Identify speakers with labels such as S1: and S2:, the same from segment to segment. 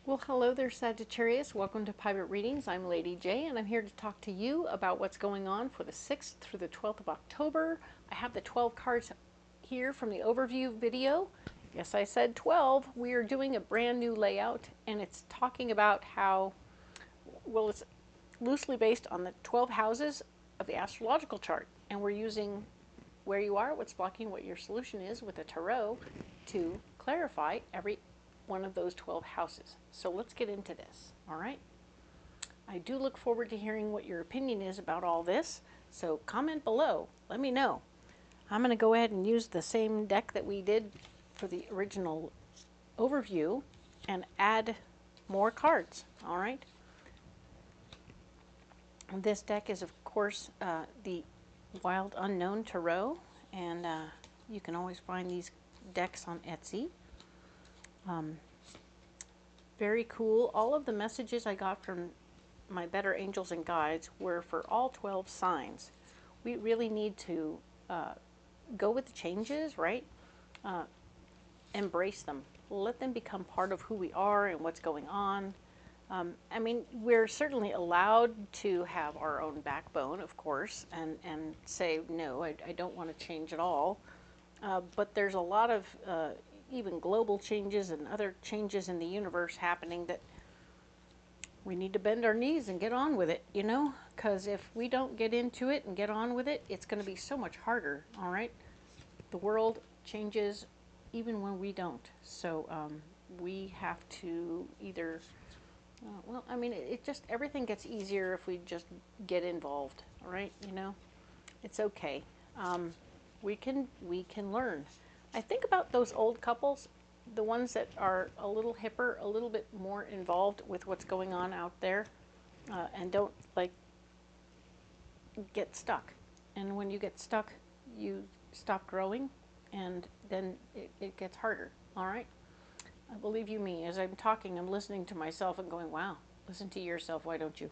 S1: Well, hello there, Sagittarius. Welcome to Private Readings. I'm Lady J, and I'm here to talk to you about what's going on for the 6th through the 12th of October. I have the 12 cards here from the overview video. Yes, I said 12. We are doing a brand new layout, and it's talking about how, well, it's loosely based on the 12 houses of the astrological chart, and we're using where you are, what's blocking, what your solution is with a tarot to clarify every one of those 12 houses. So let's get into this, all right? I do look forward to hearing what your opinion is about all this, so comment below, let me know. I'm going to go ahead and use the same deck that we did for the original overview and add more cards, all right? This deck is, of course, the Wild Unknown Tarot, and you can always find these decks on Etsy. Very cool. All of the messages I got from my better angels and guides were for all 12 signs. We really need to go with the changes, right? Embrace them. Let them become part of who we are and what's going on. I mean, we're certainly allowed to have our own backbone, of course, and say, no, I don't want to change at all. But there's a lot of even global changes and other changes in the universe happening that we need to bend our knees and get on with it, you know? Because if we don't get into it and get on with it, it's going to be so much harder, all right? The world changes even when we don't. So we have to either, well, I mean, it just, everything gets easier if we just get involved, all right? You know, it's okay. We can learn. I think about those old couples, the ones that are a little hipper, a little bit more involved with what's going on out there, and don't like get stuck. And when you get stuck, you stop growing, and then it gets harder. All right. Believe you me, as I'm talking, I'm listening to myself and going, "Wow, listen to yourself. Why don't you?"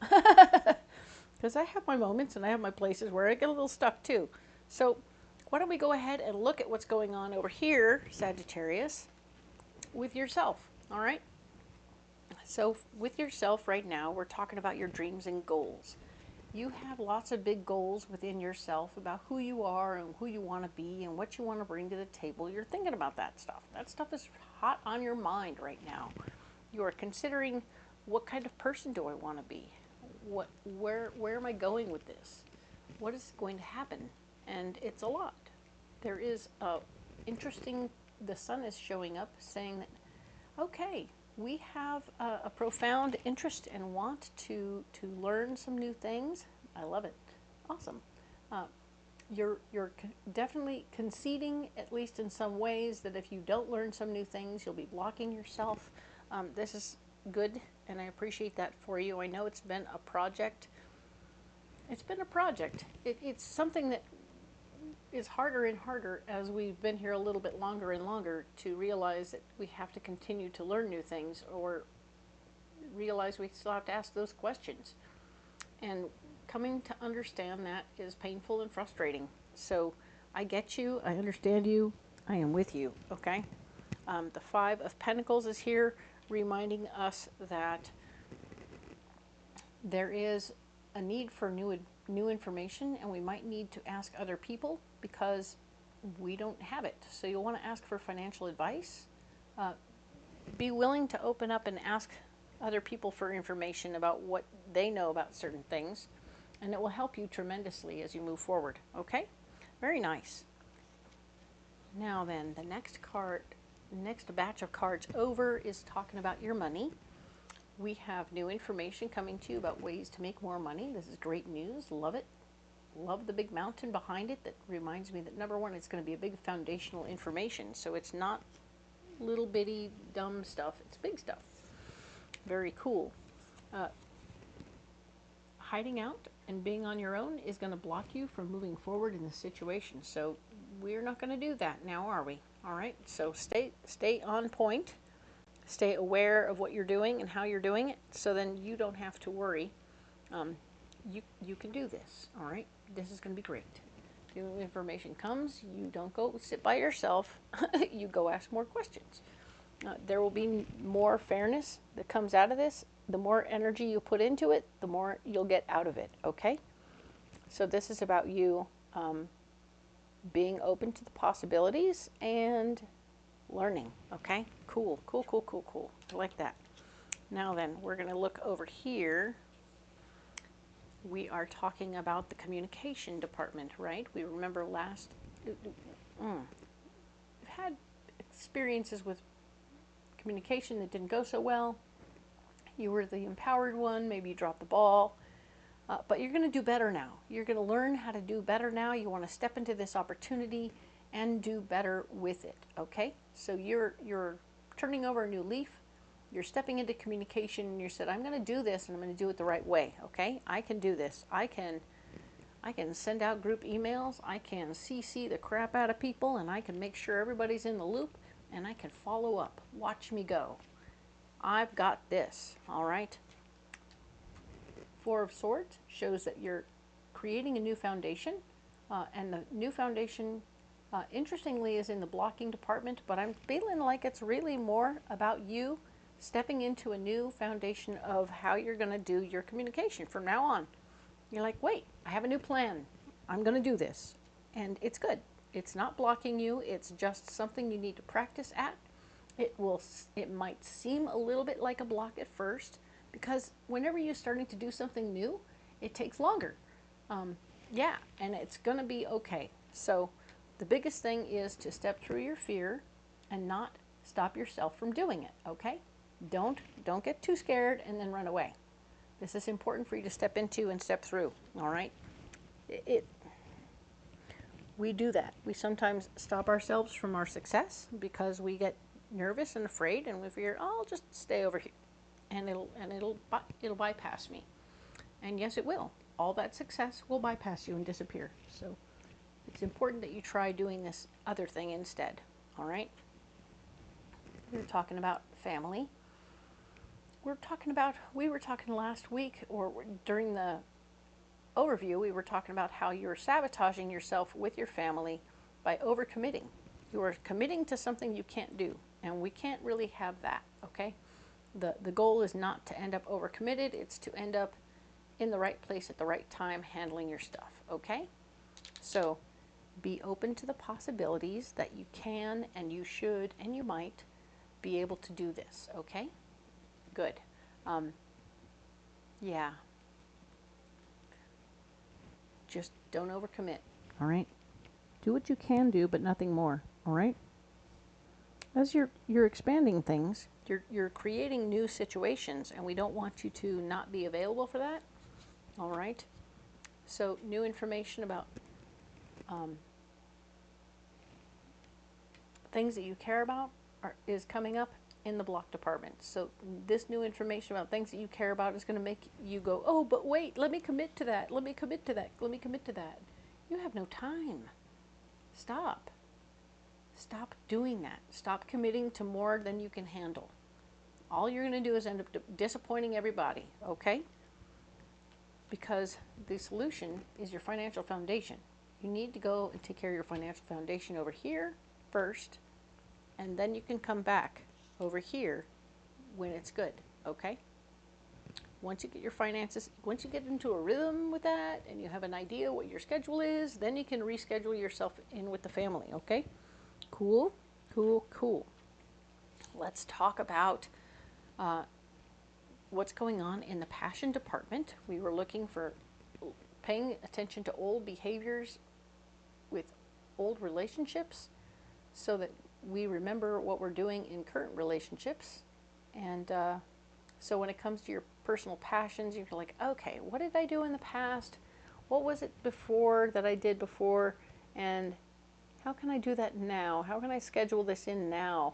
S1: Because I have my moments and I have my places where I get a little stuck too. So why don't we go ahead and look at what's going on over here, Sagittarius, with yourself, all right? So with yourself right now, we're talking about your dreams and goals. You have lots of big goals within yourself about who you are and who you want to be and what you want to bring to the table. You're thinking about that stuff. That stuff is hot on your mind right now. You are considering, what kind of person do I want to be? Where am I going with this? What is going to happen? And it's a lot. There is the sun is showing up saying that, okay, we have a profound interest and want to learn some new things. I love it. Awesome. You're definitely conceding, at least in some ways, that if you don't learn some new things, you'll be blocking yourself. This is good, and I appreciate that for you. I know it's been a project. It's been a project. It's something that is harder and harder as we've been here a little bit longer and longer to realize that we have to continue to learn new things, or realize we still have to ask those questions. And coming to understand that is painful and frustrating. So I get you. I understand you. I am with you, okay? The Five of Pentacles is here, reminding us that there is a need for new information, and we might need to ask other people because we don't have it. So you'll want to ask for financial advice. Be willing to open up and ask other people for information about what they know about certain things, and it will help you tremendously as you move forward. Okay? Very nice. Now then, the next batch of cards over is talking about your money. We have new information coming to you about ways to make more money. This is great news. Love it. Love the big mountain behind it that reminds me that, number one, it's going to be a big foundational information. So it's not little bitty dumb stuff. It's big stuff. Very cool. Hiding out and being on your own is going to block you from moving forward in the situation. So we're not going to do that now, are we? All right. So stay on point. Stay aware of what you're doing and how you're doing it, so then you don't have to worry. You can do this, all right? This is going to be great. New information comes, you don't go sit by yourself. You go ask more questions. There will be more fairness that comes out of this. The more energy you put into it, the more you'll get out of it, okay? So this is about you being open to the possibilities and learning, okay? Cool, cool, cool, cool, cool. I like that. Now then, we're going to look over here. We are talking about the communication department, right? We remember we've had experiences with communication that didn't go so well. You were the empowered one, maybe you dropped the ball, but you're going to do better now. You're going to learn how to do better now. You want to step into this opportunity and do better with it, okay? So you're turning over a new leaf. You're stepping into communication and you said, I'm going to do this and I'm going to do it the right way, okay? I can do this. I can send out group emails. I can CC the crap out of people and I can make sure everybody's in the loop and I can follow up. Watch me go. I've got this, all right? Four of Swords shows that you're creating a new foundation, and the new foundation, interestingly, is in the blocking department, but I'm feeling like it's really more about you stepping into a new foundation of how you're going to do your communication from now on. You're like, wait, I have a new plan. I'm going to do this. And it's good. It's not blocking you. It's just something you need to practice at. It might seem a little bit like a block at first, because whenever you're starting to do something new, it takes longer. Yeah, and it's going to be okay. So the biggest thing is to step through your fear and not stop yourself from doing it, okay? Don't get too scared and then run away. This is important for you to step into and step through, all right? We do that. We sometimes stop ourselves from our success because we get nervous and afraid, and we figure, oh, I'll just stay over here, and it'll bypass me. And yes, it will. All that success will bypass you and disappear. So it's important that you try doing this other thing instead, all right? We were talking about family. We were talking last week, or during the overview, we were talking about how you're sabotaging yourself with your family by overcommitting. You are committing to something you can't do, and we can't really have that, okay? The goal is not to end up overcommitted, it's to end up in the right place at the right time handling your stuff, okay? So be open to the possibilities that you can and you should and you might be able to do this, okay? Good. Yeah. Just don't overcommit, all right? Do what you can do, but nothing more, all right? As you're expanding things, you're creating new situations, and we don't want you to not be available for that, all right? So new information about things that you care about is coming up in the block department. So this new information about things that you care about is going to make you go, oh, but wait, let me commit to that, let me commit to that, let me commit to that. You have no time. Stop. Stop doing that. Stop committing to more than you can handle. All you're going to do is end up disappointing everybody, okay? Because the solution is your financial foundation. You need to go and take care of your financial foundation over here first, and then you can come back over here when it's good, okay? Once you get your finances, once you get into a rhythm with that and you have an idea what your schedule is, then you can reschedule yourself in with the family, okay? Cool, cool, cool. Let's talk about what's going on in the passion department. We were looking for paying attention to old behaviors with old relationships so that we remember what we're doing in current relationships. And so when it comes to your personal passions, you're like, okay, what did I do in the past? What was it before that I did before? And how can I do that now? How can I schedule this in now?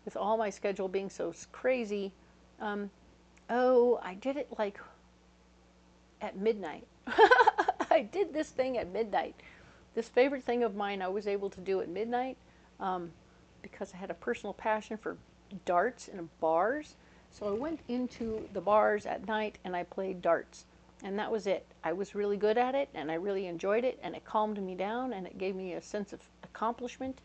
S1: With all my schedule being so crazy, oh, I did it like at midnight. I did this thing at midnight. This favorite thing of mine I was able to do at midnight because I had a personal passion for darts in bars. So I went into the bars at night and I played darts. And that was it. I was really good at it and I really enjoyed it, and it calmed me down and it gave me a sense of accomplishment.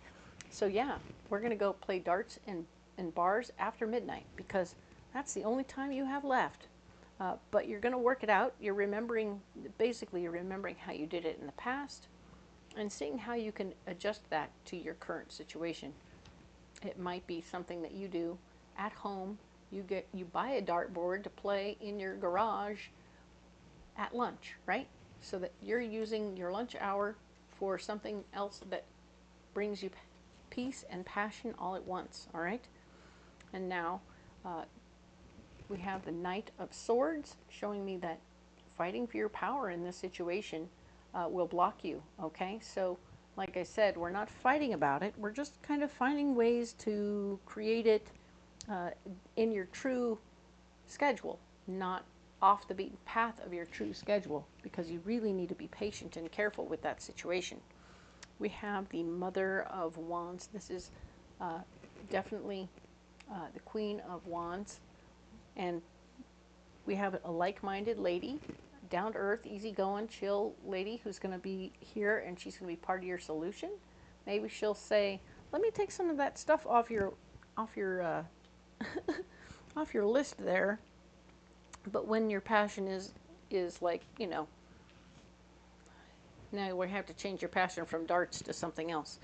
S1: So yeah, we're going to go play darts in and bars after midnight, because that's the only time you have left. But you're going to work it out. You're remembering, basically, you're remembering how you did it in the past and seeing how you can adjust that to your current situation. It might be something that you do at home. You buy a dartboard to play in your garage at lunch, right? So that you're using your lunch hour for something else that brings you peace and passion all at once, all right? And now we have the Knight of Swords showing me that fighting for your power in this situation will block you, okay? So, like I said, we're not fighting about it. We're just kind of finding ways to create it in your true schedule, not off the beaten path of your true schedule, because you really need to be patient and careful with that situation. We have the Mother of Wands. This is definitely the Queen of Wands. And we have a like-minded lady, down-to-earth, easygoing, chill lady who's going to be here, and she's going to be part of your solution. Maybe she'll say, "Let me take some of that stuff off your off your list there." But when your passion is like, you know, now we have to change your passion from darts to something else,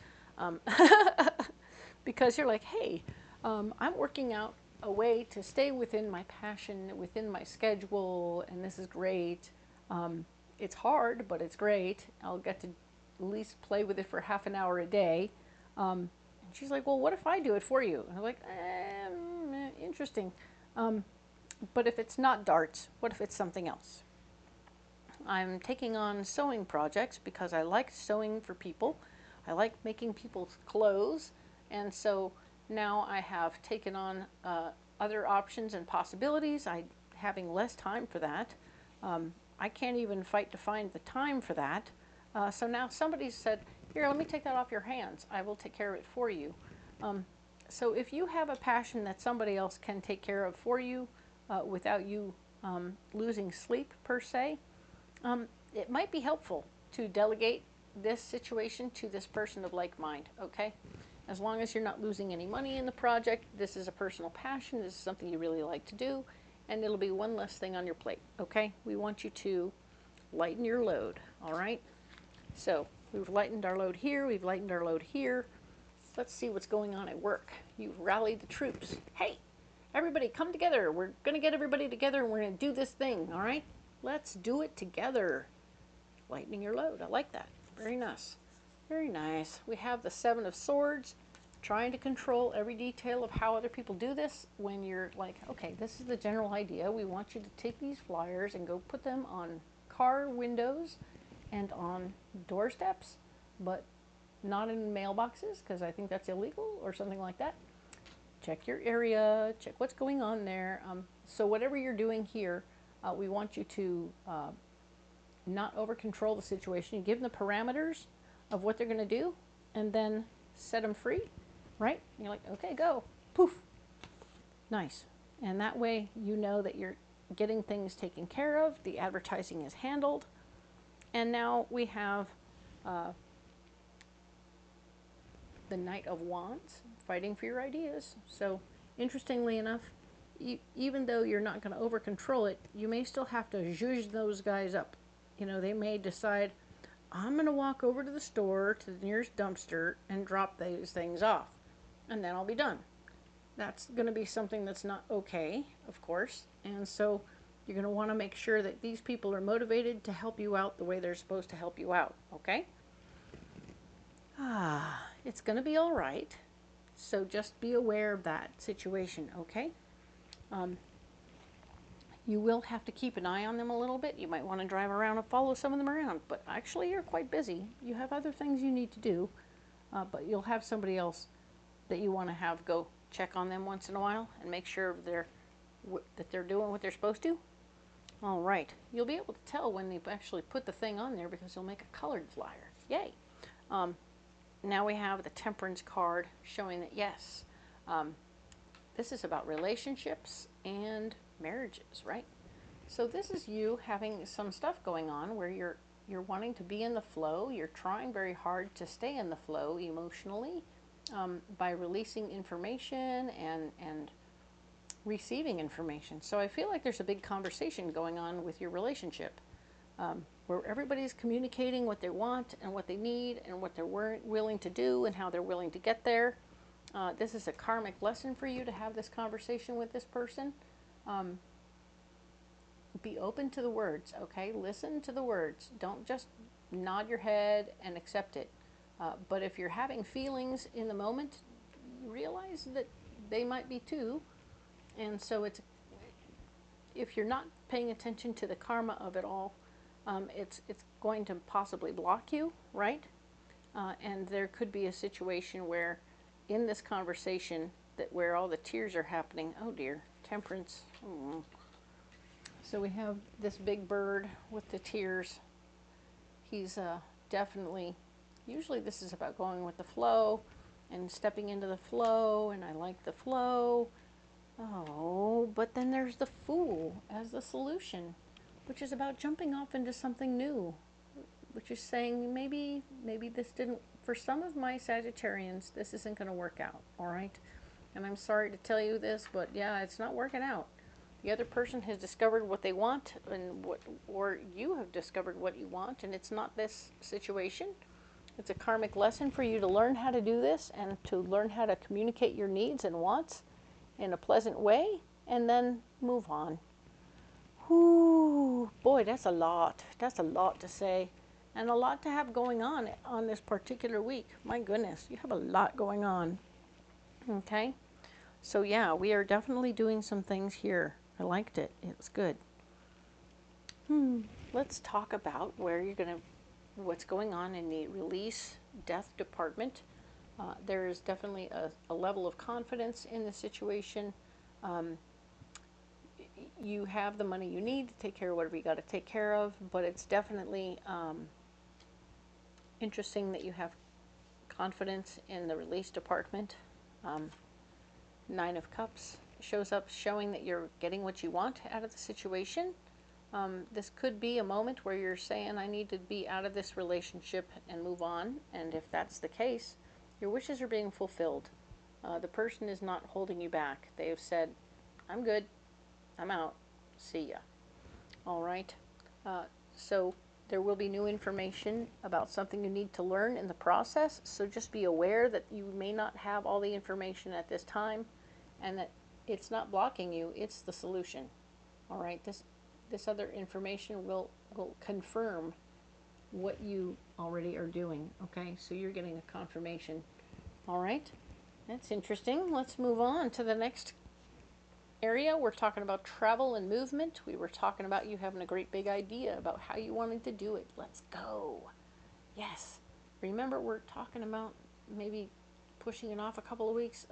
S1: because you're like, "Hey, I'm working out a way to stay within my passion, within my schedule, and this is great. It's hard, but it's great. I'll get to at least play with it for half an hour a day." And she's like, "Well, what if I do it for you?" And I'm like, interesting. But if it's not darts, what if it's something else? I'm taking on sewing projects because I like sewing for people. I like making people's clothes, and so now I have taken on other options and possibilities. I'm having less time for that. I can't even fight to find the time for that. So now somebody said, "Here, let me take that off your hands. I will take care of it for you." So if you have a passion that somebody else can take care of for you without you losing sleep per se, it might be helpful to delegate this situation to this person of like mind, okay? As long as you're not losing any money in the project, this is a personal passion, this is something you really like to do, and it'll be one less thing on your plate, okay? We want you to lighten your load, all right? So we've lightened our load here, we've lightened our load here. Let's see what's going on at work. You've rallied the troops. Hey, everybody come together. We're going to get everybody together and we're going to do this thing, all right? Let's do it together. Lightening your load. I like that. Very nice. Very nice. We have the Seven of Swords, trying to control every detail of how other people do this. When you're like, okay, this is the general idea. We want you to take these flyers and go put them on car windows and on doorsteps, but not in mailboxes, because I think that's illegal or something like that. Check your area, check what's going on there. So whatever you're doing here, we want you to not over control the situation. You give them the parameters of what they're going to do, and then set them free, right? And you're like, okay, go. Poof. Nice. And that way you know that you're getting things taken care of, the advertising is handled, and now we have the Knight of Wands, fighting for your ideas. So, interestingly enough, even though you're not going to over control it, you may still have to zhuzh those guys up. You know, they may decide, I'm going to walk over to the store, to the nearest dumpster, and drop those things off, and then I'll be done. That's going to be something that's not okay, of course, and so you're going to want to make sure that these people are motivated to help you out the way they're supposed to help you out, okay? It's going to be all right. So just be aware of that situation, okay? You will have to keep an eye on them a little bit. You might want to drive around and follow some of them around, but actually you're quite busy. You have other things you need to do, but you'll have somebody else that you want to have go check on them once in a while and make sure that they're doing what they're supposed to. All right. You'll be able to tell when they've actually put the thing on there because you'll make a colored flyer. Yay! Now we have the Temperance card showing that, yes, this is about relationships and marriages, right? So this is you having some stuff going on where you're wanting to be in the flow. You're trying very hard to stay in the flow emotionally by releasing information and receiving information. So I feel like there's a big conversation going on with your relationship, where everybody's communicating what they want and what they need and what they're willing to do and how they're willing to get there. This is a karmic lesson for you to have this conversation with this person. Be open to the words, okay? Listen to the words. Don't just nod your head and accept it. But if you're having feelings in the moment, you realize that they might be too. And so if you're not paying attention to the karma of it all, it's going to possibly block you, right? And there could be a situation where in this conversation where all the tears are happening, oh dear, temperance. So we have this big bird with the tears. He's definitely, usually this is about going with the flow and stepping into the flow, and I like the flow. Oh, but then there's the Fool as the solution, which is about jumping off into something new, which is saying maybe this didn't, for some of my Sagittarians, this isn't going to work out, all right? And I'm sorry to tell you this, but yeah, it's not working out. The other person has discovered what they want, or you have discovered what you want, and it's not this situation. It's a karmic lesson for you to learn how to do this and to learn how to communicate your needs and wants in a pleasant way, and then move on. Whoo, boy, that's a lot. That's a lot to say, and a lot to have going on this particular week. My goodness, you have a lot going on. Okay, so yeah, we are definitely doing some things here. I liked it. It was good. Let's talk about what's going on in the release death department. There is definitely a level of confidence in the situation. You have the money you need to take care of whatever you got to take care of, but it's definitely interesting that you have confidence in the release department. 9 of Cups shows up showing that you're getting what you want out of the situation. This could be a moment where you're saying, I need to be out of this relationship and move on. And if that's the case, your wishes are being fulfilled. The person is not holding you back. They have said, I'm good. I'm out. See ya. All right. So there will be new information about something you need to learn in the process. So just be aware that you may not have all the information at this time, and that it's not blocking you. It's the solution. All right. This other information will confirm what you already are doing. Okay. So you're getting a confirmation. All right. That's interesting. Let's move on to the next area. We're talking about travel and movement. We were talking about you having a great big idea about how you wanted to do it. Let's go. Yes. Remember, we're talking about maybe pushing it off a couple of weeks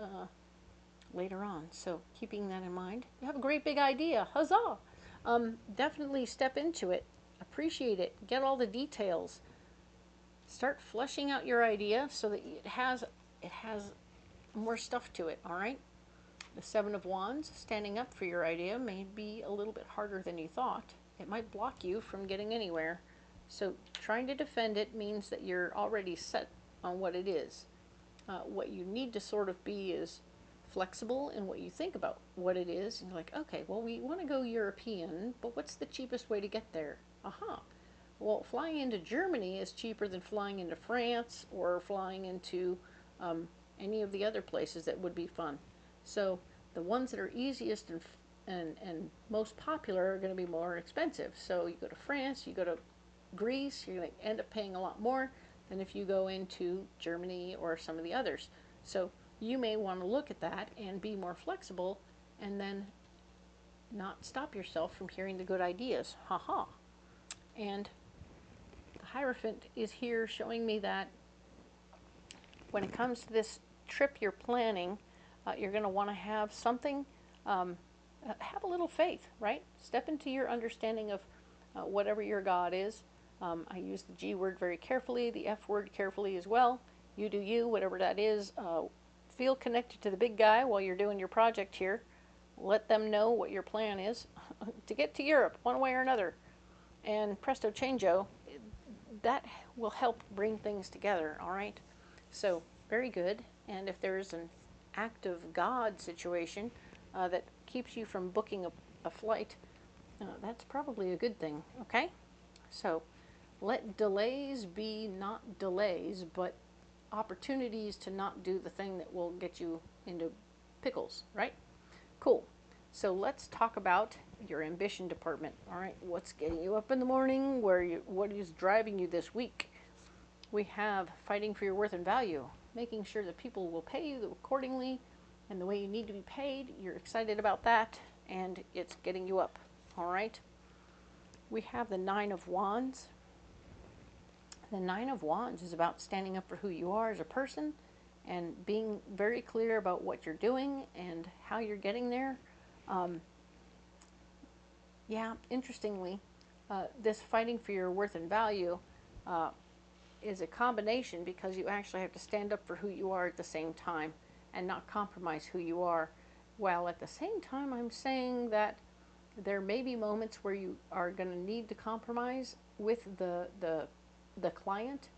S1: later on. So keeping that in mind, you have a great big idea. Huzzah! Definitely step into it. Appreciate it. Get all the details. Start fleshing out your idea so that it has more stuff to it. All right. The 7 of Wands, standing up for your idea, may be a little bit harder than you thought. It might block you from getting anywhere. So trying to defend it means that you're already set on what it is. What you need to sort of be is flexible in what you think about what it is. And you're like, okay, well, we want to go European, but what's the cheapest way to get there? Aha. Well, flying into Germany is cheaper than flying into France or flying into any of the other places that would be fun. So the ones that are easiest and most popular are going to be more expensive. So you go to France, you go to Greece, you're going to end up paying a lot more than if you go into Germany or some of the others. So you may want to look at that and be more flexible, and then not stop yourself from hearing the good ideas. Haha. And the Hierophant is here showing me that when it comes to this trip you're planning, you're going to want to have something, have a little faith, right? Step into your understanding of whatever your God is. I use the G word very carefully, the F word carefully as well. You do you, whatever that is. Feel connected to the big guy while you're doing your project here. Let them know what your plan is to get to Europe one way or another. And presto changeo, that will help bring things together, all right? So, very good. And if there's an act of God situation that keeps you from booking a flight, that's probably a good thing, okay? So let delays be not delays, but opportunities to not do the thing that will get you into pickles, right? Cool. So let's talk about your ambition department. All right, what's getting you up in the morning? What is driving you this week? We have fighting for your worth and value, making sure that people will pay you accordingly and the way you need to be paid. You're excited about that, and it's getting you up. All right. We have the Nine of Wands. The Nine of Wands is about standing up for who you are as a person and being very clear about what you're doing and how you're getting there. Yeah, interestingly, this fighting for your worth and value is a combination because you actually have to stand up for who you are at the same time and not compromise who you are. While at the same time, I'm saying that there may be moments where you are going to need to compromise with the client.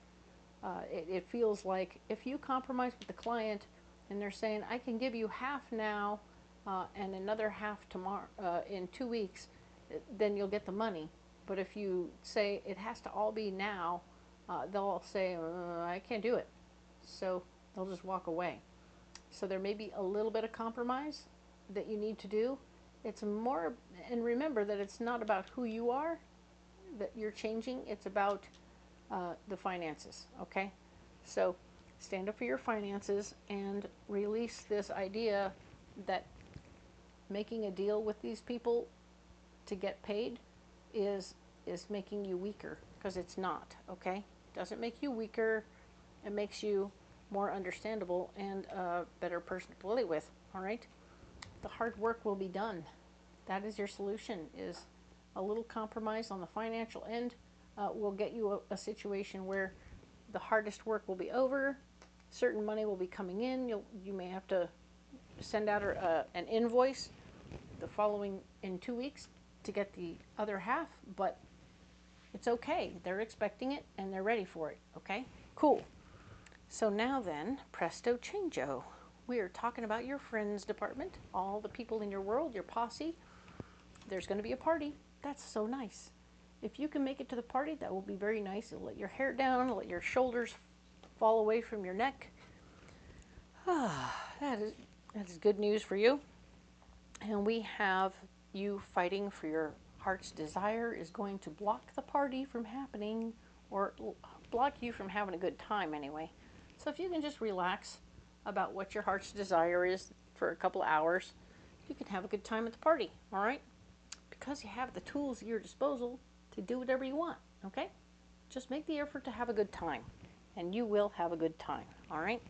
S1: It feels like if you compromise with the client and they're saying, I can give you half now and another half tomorrow in 2 weeks, then you'll get the money. But if you say it has to all be now, they'll all say, I can't do it. So they'll just walk away. So there may be a little bit of compromise that you need to do. It's more, and remember that it's not about who you are that you're changing. It's about the finances, okay? So stand up for your finances and release this idea that making a deal with these people to get paid is making you weaker, because it's not, okay? It doesn't make you weaker. It makes you more understandable and a better person to play with, all right? The hard work will be done. That is your solution, is a little compromise on the financial end will get you a situation where the hardest work will be over. Certain money will be coming in. You may have to send out an invoice the following in 2 weeks to get the other half, but it's okay. They're expecting it and they're ready for it, okay? Cool. So now then, presto changeo. We are talking about your friends department, all the people in your world, your posse. There's going to be a party. That's so nice. If you can make it to the party, that will be very nice. It'll let your hair down, let your shoulders fall away from your neck. That is good news for you. And we have you fighting for your heart's desire is going to block the party from happening, or block you from having a good time anyway. So if you can just relax about what your heart's desire is for a couple of hours, you can have a good time at the party, all right? Because you have the tools at your disposal to do whatever you want, okay? Just make the effort to have a good time, and you will have a good time, all right?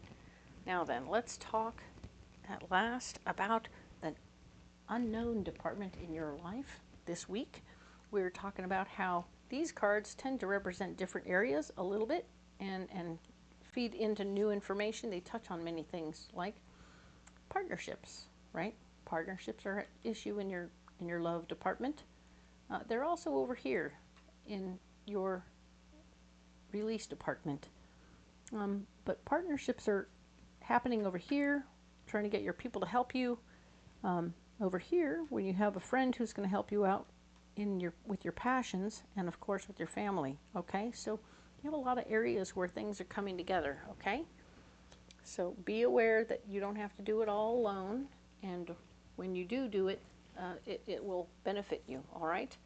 S1: Now then, let's talk at last about the unknown department in your life this week. We're talking about how these cards tend to represent different areas a little bit and feed into new information. They touch on many things like partnerships, right? Partnerships are an issue in your love department. They're also over here in your release department. But partnerships are happening over here, trying to get your people to help you. Over here, when you have a friend who's going to help you out with your passions, and of course with your family, okay? So you have a lot of areas where things are coming together, okay? So be aware that you don't have to do it all alone, and when you do it, it will benefit you, all right?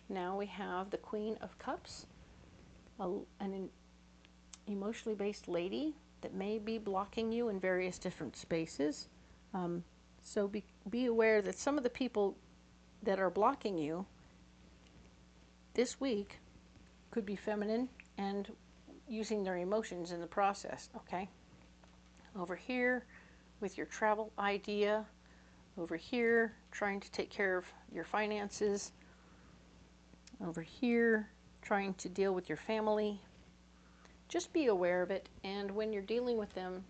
S1: Now we have the Queen of Cups, an emotionally based lady that may be blocking you in various different spaces. So be aware that some of the people that are blocking you this week could be feminine and using their emotions in the process, okay? Over here with your travel idea, over here trying to take care of your finances, over here trying to deal with your family. Just be aware of it, and when you're dealing with them,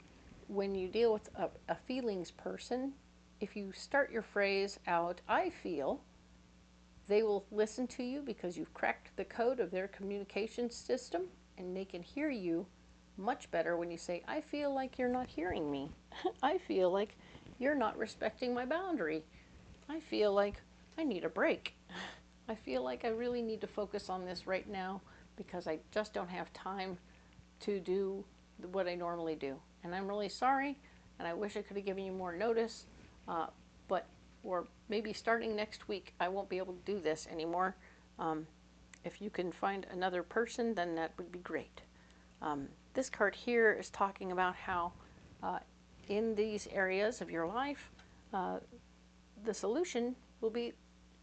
S1: when you deal with a feelings person, if you start your phrase out, I feel, they will listen to you because you've cracked the code of their communication system and they can hear you much better when you say, I feel like you're not hearing me. I feel like you're not respecting my boundary. I feel like I need a break. I feel like I really need to focus on this right now because I just don't have time to do what I normally do. And I'm really sorry, and I wish I could have given you more notice, but or maybe starting next week, I won't be able to do this anymore. If you can find another person, then that would be great. This card here is talking about how in these areas of your life, the solution will be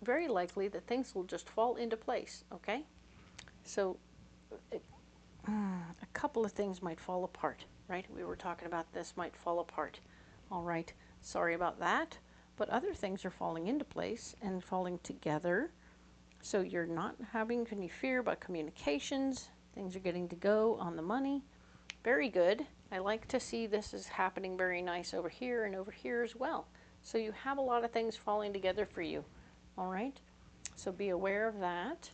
S1: very likely that things will just fall into place, okay? So a couple of things might fall apart, right? We were talking about this might fall apart. All right, sorry about that. But other things are falling into place and falling together. So you're not having any fear about communications. Things are getting to go on the money. Very good. I like to see this is happening very nice over here and over here as well. So you have a lot of things falling together for you. All right, so be aware of that.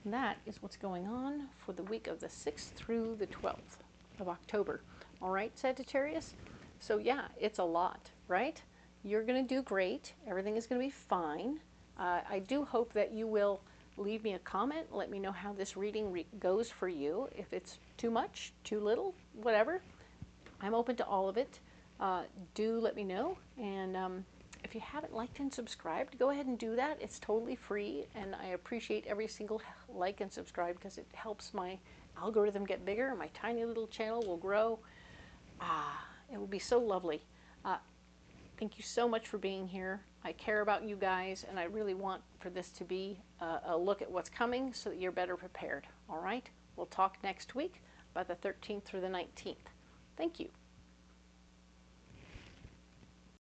S1: And that is what's going on for the week of the 6th through the 12th of October. All right, Sagittarius? So yeah, it's a lot, right? You're going to do great. Everything is going to be fine. I do hope that you will leave me a comment. Let me know how this reading goes for you. If it's too much, too little, whatever. I'm open to all of it. Do let me know. And if you haven't liked and subscribed, go ahead and do that. It's totally free, and I appreciate every single like and subscribe because it helps my algorithm get bigger and my tiny little channel will grow. It will be so lovely. Thank you so much for being here. I care about you guys, and I really want for this to be a look at what's coming so that you're better prepared. All right? We'll talk next week about the 13th through the 19th. Thank you.